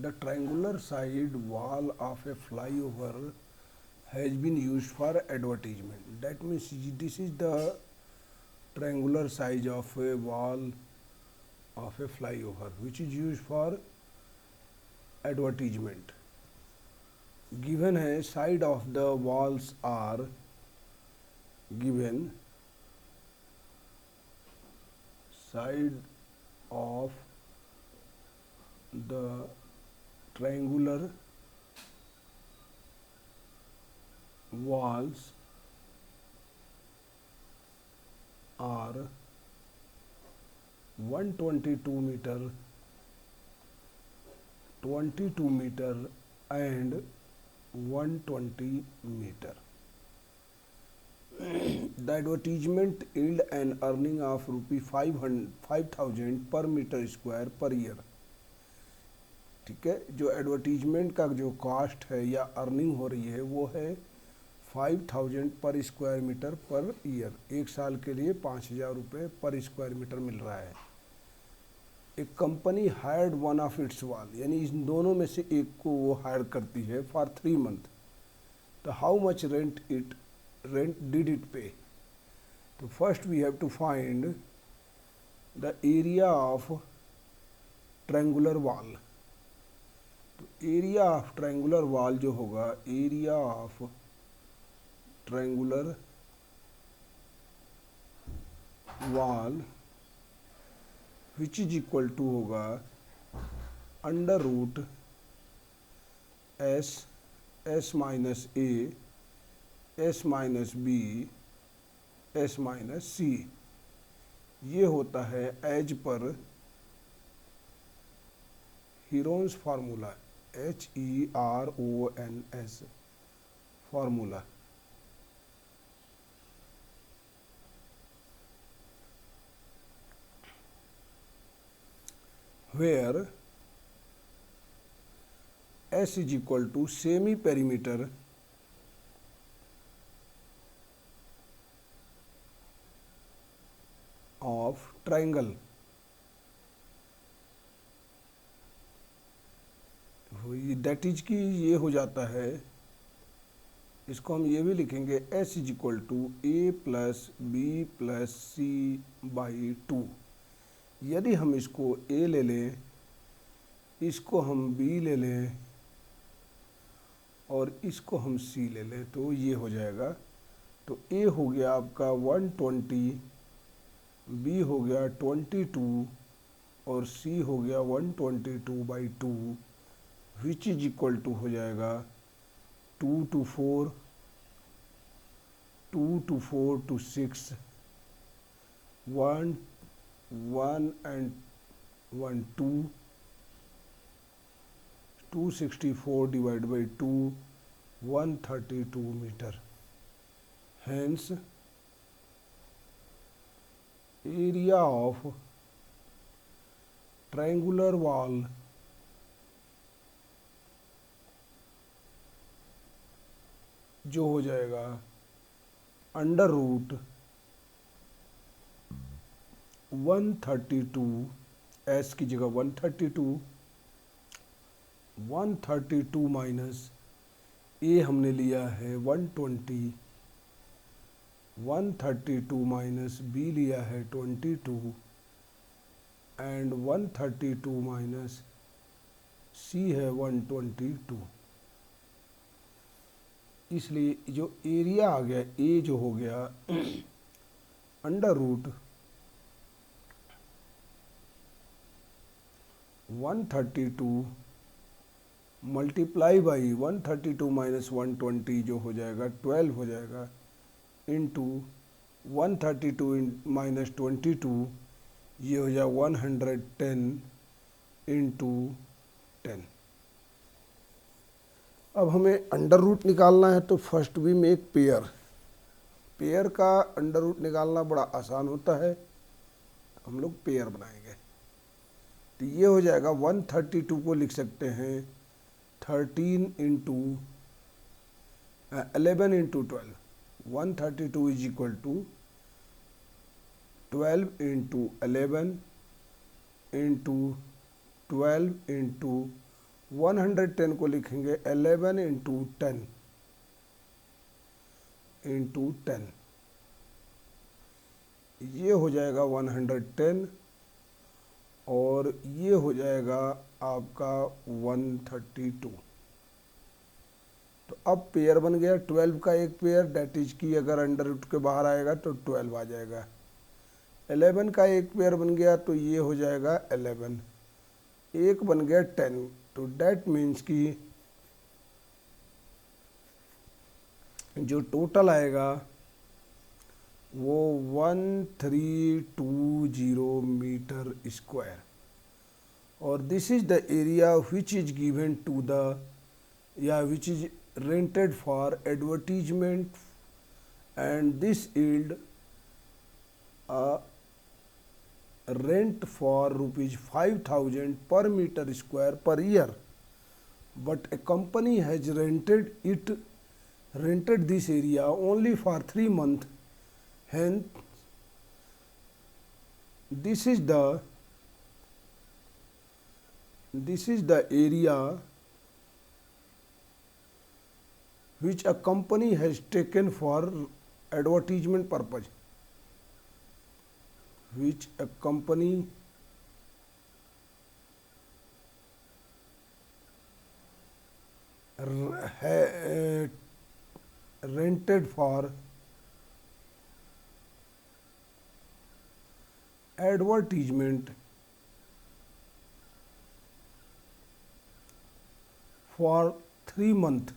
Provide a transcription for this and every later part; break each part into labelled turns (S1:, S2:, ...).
S1: The triangular side wall of a flyover has been used for advertisement. That means this is the triangular size of a wall of a flyover which is used for advertisement. Given है side of the walls are given, side of the triangular walls are 122 meter, 22 meter and 120 meter. The advertisement yield an earning of ₹5,000 per meter square per year. ठीक है, जो advertisement का जो cost है या earning हो रही है वो है 5,000 पर स्क्वायर मीटर पर ईयर। एक साल के लिए 5,000 रुपये पर स्क्वायर मीटर मिल रहा है। एक company hired one of its wall, यानी इन दोनों में से एक को वो हायर करती है फॉर 3 मंथ। तो how much rent did it pay? तो first we have to find the area of triangular wall. तो एरिया ऑफ ट्रायंगुलर वॉल जो होगा, area of triangular wall which is equal to होगा under root S minus A S minus B S minus C. ये होता है as per Heron's formula, HERONS formula. where S is equal to semi perimeter of triangle। That is की ये हो जाता है, इसको हम ये भी लिखेंगे S is equal to A plus B plus C by 2। यदि हम इसको A ले लें, इसको हम B ले लें और इसको हम C ले लें तो ये हो जाएगा। तो A हो गया आपका 120, B हो गया 22 और C हो गया 122/2 विच इज इक्वल टू हो जाएगा 2 to 4, 2 to 4 to 6, 1 and 1 2, 264 divided by 2, 132 meter। Hence area of triangular wall जो हो जाएगा अंडर रूट 132, एस की जगह 132 माइनस ए हमने लिया है 120, 132 माइनस बी लिया है 22 एंड 132 माइनस सी है 122। इसलिए जो एरिया आ गया, ए जो हो गया under root 132 multiply by 132 minus 120 जो हो जाएगा 12 हो जाएगा, इंटू 132 माइनस 22 ये हो जाएगा 110 इंटू 10। अब हमें अंडर रूट निकालना है तो first we make pair. Pair का अंडर रूट निकालना बड़ा आसान होता है, हम लोग पेयर बनाएंगे। तो ये हो जाएगा 132 को लिख सकते हैं 13 into 11 into 12। 132 is equal to 12 into 11 into 12 into 110 को लिखेंगे 11 इंटू टेन, ये हो जाएगा 110 और ये हो जाएगा आपका 132। तो अब पेयर बन गया 12 का एक पेयर, डेट इज की अगर अंडर रूट के बाहर आएगा तो 12 आ जाएगा। 11 का एक पेयर बन गया तो ये हो जाएगा 11, एक बन गया 10, तो डेट मीन्स कि जो टोटल आएगा वो 1320 मीटर स्क्वायर, और this is the area which is given to the या which is rented for advertisement, and this yield a rent for rupees 5,000 per meter square per year, but a company has rented this area only for 3 months, hence this is the area which a company has taken for advertisement purpose, which a company rented for advertisement for 3 months,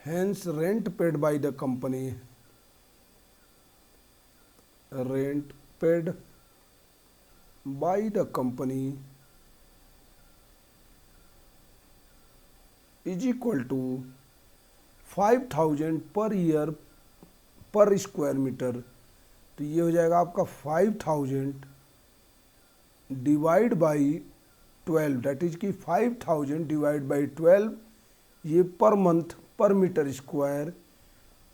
S1: hence rent paid by the company is equal to 5,000 per year per square meter। तो ये हो जाएगा आपका 5,000 divide by 12, date is की 5,000 divide by 12, ये per month पर metre square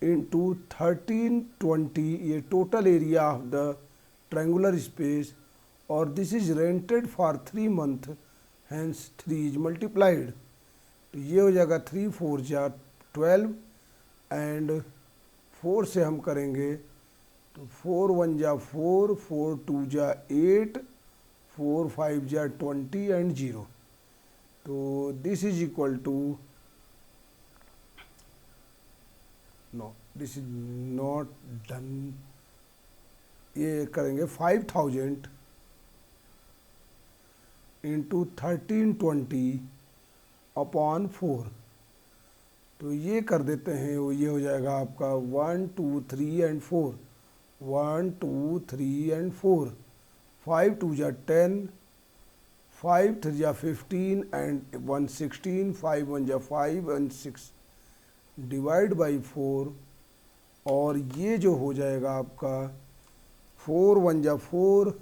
S1: into 1320, ये total area of the triangular space, और this is rented for 3 month, hence 3 is multiplied. तो ये हो जाएगा 3 4 जा 12 एंड 4 से हम करेंगे तो 4 1 जा 4, 4 2 जा 8, 4 5 जा 20 एंड 0। तो this is equal to, no this is not done, ये करेंगे 5,000 इंटू 1320 अपॉन 4, तो ये कर देते हैं, ये हो जाएगा आपका 1 2 3 एंड 4, 1 2 3 एंड 4, 5 2 जा 10, 5 3 जा 15 एंड 1 16, 5 1 जा 5 एंड 6 डिवाइड बाई 4, और ये जो हो जाएगा आपका 4 1 जा 4,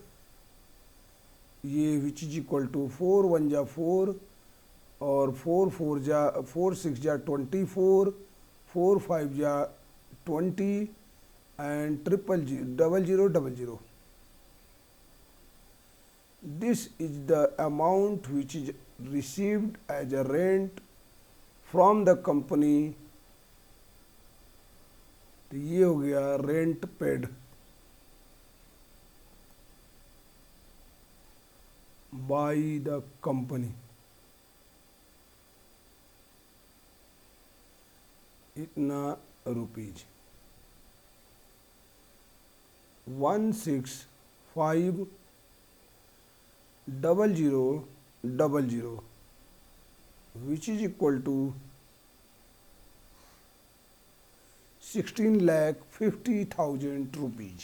S1: ये विच इज इक्वल टू 4 1 जा 4 और 4 4 जा 4 6 जा 24, 4 5 जा 20 and 0000। This is the amount which is received as a rent from the company। तो ये हो गया rent paid by the company, इतना rupees. 165000 which is equal to 16,50,000 rupees।